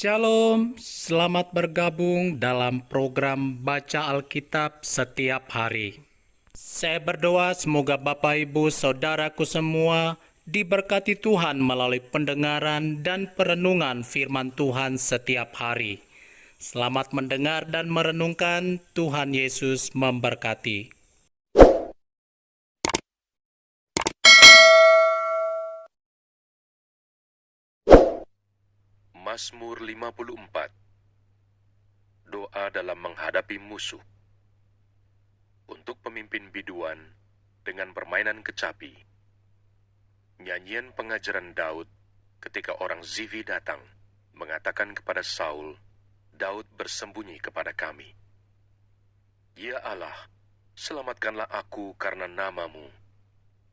Shalom, selamat bergabung dalam program Baca Alkitab setiap hari. Saya berdoa semoga Bapak Ibu Saudaraku semua diberkati Tuhan melalui pendengaran dan perenungan firman Tuhan setiap hari. Selamat mendengar dan merenungkan. Tuhan Yesus memberkati. Mazmur 54. Doa dalam menghadapi musuh. Untuk pemimpin biduan dengan permainan kecapi. Nyanyian pengajaran Daud ketika orang Zifi datang, mengatakan kepada Saul, Daud bersembunyi kepada kami. Ya Allah, selamatkanlah aku karena namamu.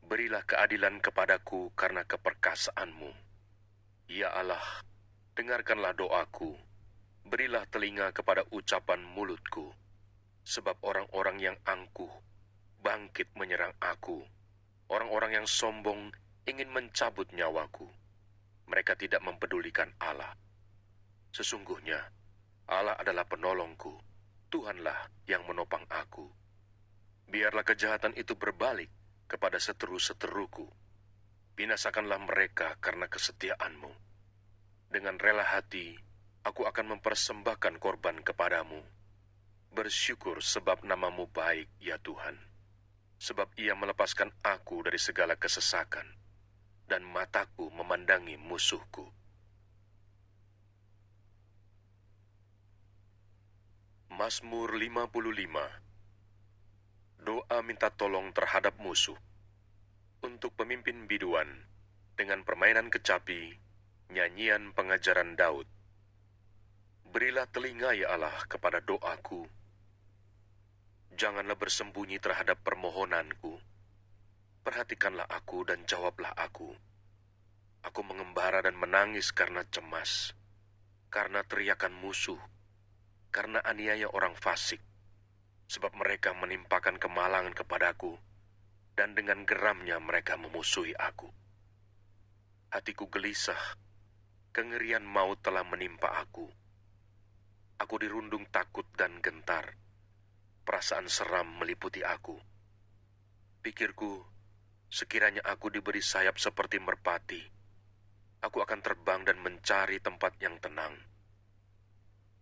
Berilah keadilan kepadaku karena keperkasaanmu. Ya Allah, dengarkanlah doaku, berilah telinga kepada ucapan mulutku, sebab orang-orang yang angkuh bangkit menyerang aku. Orang-orang yang sombong ingin mencabut nyawaku. Mereka tidak mempedulikan Allah. Sesungguhnya, Allah adalah penolongku, Tuhanlah yang menopang aku. Biarlah kejahatan itu berbalik kepada seteru-seteruku. Binasakanlah mereka karena kesetiaanmu. Dengan rela hati, aku akan mempersembahkan korban kepadamu. Bersyukur sebab namamu baik, ya Tuhan. Sebab ia melepaskan aku dari segala kesesakan, dan mataku memandangi musuhku. Mazmur 55. Doa minta tolong terhadap musuh. Untuk pemimpin biduan, dengan permainan kecapi, nyanyian pengajaran Daud. Berilah telinga ya Allah kepada doaku. Janganlah bersembunyi terhadap permohonanku. Perhatikanlah aku dan jawablah aku. Aku mengembara dan menangis karena cemas, karena teriakan musuh, karena aniaya orang fasik, sebab mereka menimpakan kemalangan kepadaku, dan dengan geramnya mereka memusuhi aku. Hatiku gelisah, kengerian maut telah menimpa aku. Aku dirundung takut dan gentar. Perasaan seram meliputi aku. Pikirku, sekiranya aku diberi sayap seperti merpati, aku akan terbang dan mencari tempat yang tenang.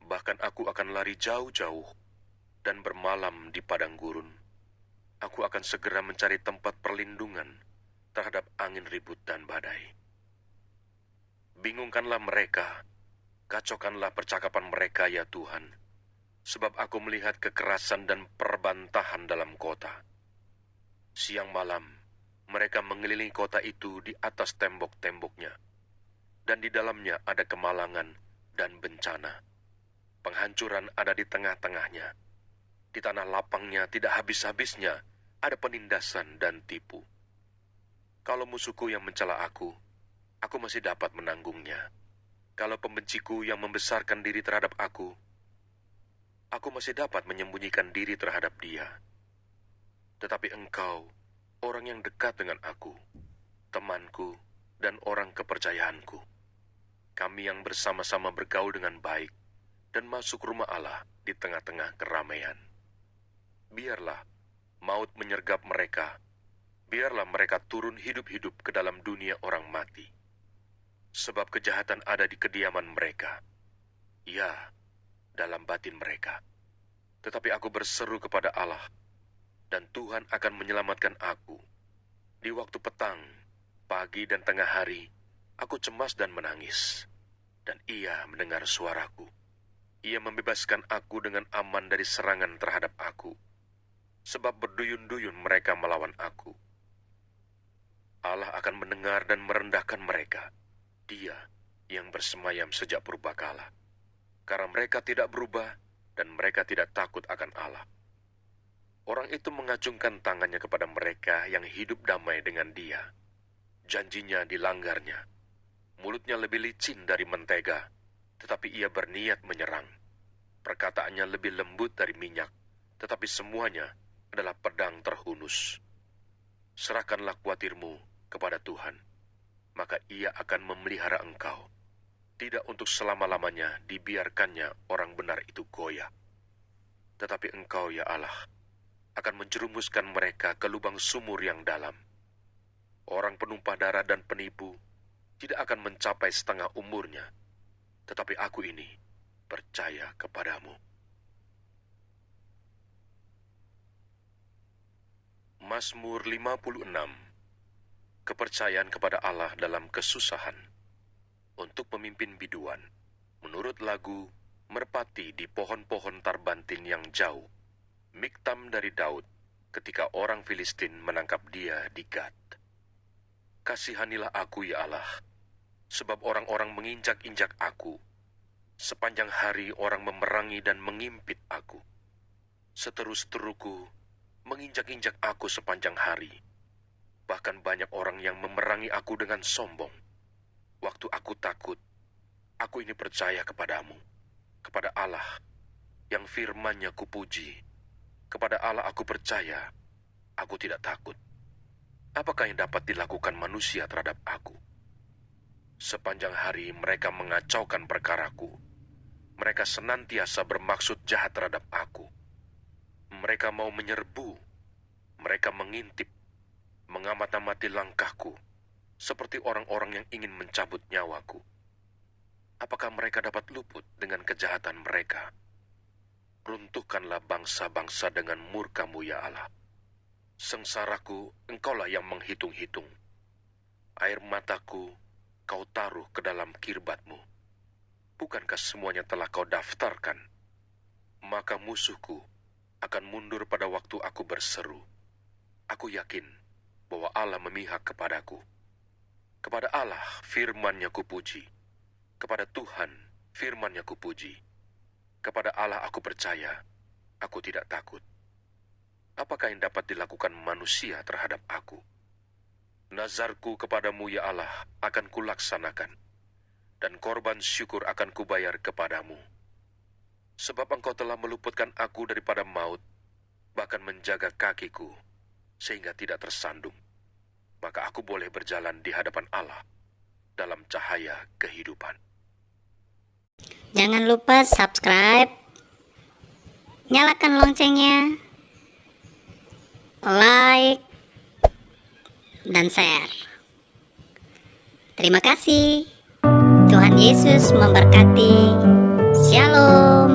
Bahkan aku akan lari jauh-jauh dan bermalam di padang gurun. Aku akan segera mencari tempat perlindungan terhadap angin ribut dan badai. Bingungkanlah mereka, kacaukanlah percakapan mereka ya Tuhan, sebab aku melihat kekerasan dan perbantahan dalam kota. Siang malam, mereka mengelilingi kota itu di atas tembok-temboknya, dan di dalamnya ada kemalangan dan bencana. Penghancuran ada di tengah-tengahnya. Di tanah lapangnya tidak habis-habisnya ada penindasan dan tipu. Kalau musuhku yang mencela aku masih dapat menanggungnya. Kalau pembenciku yang membesarkan diri terhadap aku masih dapat menyembunyikan diri terhadap dia. Tetapi engkau, orang yang dekat dengan aku, temanku, dan orang kepercayaanku, kami yang bersama-sama bergaul dengan baik dan masuk rumah Allah di tengah-tengah keramaian. Biarlah maut menyergap mereka, biarlah mereka turun hidup-hidup ke dalam dunia orang mati. Sebab kejahatan ada di kediaman mereka, ya, dalam batin mereka. Tetapi aku berseru kepada Allah, dan Tuhan akan menyelamatkan aku. Di waktu petang, pagi dan tengah hari, aku cemas dan menangis, dan Ia mendengar suaraku. Ia membebaskan aku dengan aman dari serangan terhadap aku, sebab berduyun-duyun mereka melawan aku. Allah akan mendengar dan merendahkan mereka, Dia yang bersemayam sejak purbakala, karena mereka tidak berubah dan mereka tidak takut akan Allah. Orang itu mengacungkan tangannya kepada mereka yang hidup damai dengan Dia. Janjinya dilanggarnya. Mulutnya lebih licin dari mentega, tetapi ia berniat menyerang. Perkataannya lebih lembut dari minyak, tetapi semuanya adalah pedang terhunus. Serahkanlah kuatirmu kepada Tuhan, maka Ia akan memelihara engkau. tidak untuk selama-lamanya dibiarkannya orang benar itu goyah. Tetapi Engkau, ya Allah, akan menjerumuskan mereka ke lubang sumur yang dalam. Orang penumpah darah dan penipu tidak akan mencapai setengah umurnya, tetapi aku ini percaya kepadamu. Mazmur 56. Kepercayaan kepada Allah dalam kesusahan. Untuk pemimpin biduan, menurut lagu Merpati di pohon-pohon tarbantin yang jauh, Miktam dari Daud ketika orang Filistin menangkap dia di Gat. Kasihanilah aku, ya Allah, sebab orang-orang menginjak-injak aku. Sepanjang hari orang memerangi dan mengimpit aku. Seteru-seteruku menginjak-injak aku sepanjang hari. Bahkan banyak orang yang memerangi aku dengan sombong. Waktu aku takut, aku ini percaya kepadamu, kepada Allah yang firman-Nya kupuji. Kepada Allah aku percaya, aku tidak takut. Apakah yang dapat dilakukan manusia terhadap aku? Sepanjang hari mereka mengacaukan perkaraku. Mereka senantiasa bermaksud jahat terhadap aku. Mereka mau menyerbu. Mereka mengintip, mengamat-amati langkahku, seperti orang-orang yang ingin mencabut nyawaku. Apakah mereka dapat luput dengan kejahatan mereka? Runtuhkanlah bangsa-bangsa dengan murka-Mu, ya Allah. Sengsaraku, Engkaulah yang menghitung-hitung. Air mataku, Kau taruh ke dalam kirbat-Mu. Bukankah semuanya telah Kau daftarkan? Maka musuhku akan mundur pada waktu aku berseru. Aku yakin bahwa Allah memihak kepadaku. Kepada Allah firman-Nya kupuji. Kepada Tuhan firman-Nya kupuji. Kepada Allah aku percaya, aku tidak takut. Apakah yang dapat dilakukan manusia terhadap aku? Nazarku kepadamu, ya Allah, akan kulaksanakan, dan korban syukur akan kubayar kepadamu. Sebab Engkau telah meluputkan aku daripada maut, bahkan menjaga kakiku, sehingga tidak tersandung. Maka aku boleh berjalan di hadapan Allah dalam cahaya kehidupan. Jangan lupa subscribe, nyalakan loncengnya, like, dan share. Terima kasih. Tuhan Yesus memberkati. Shalom.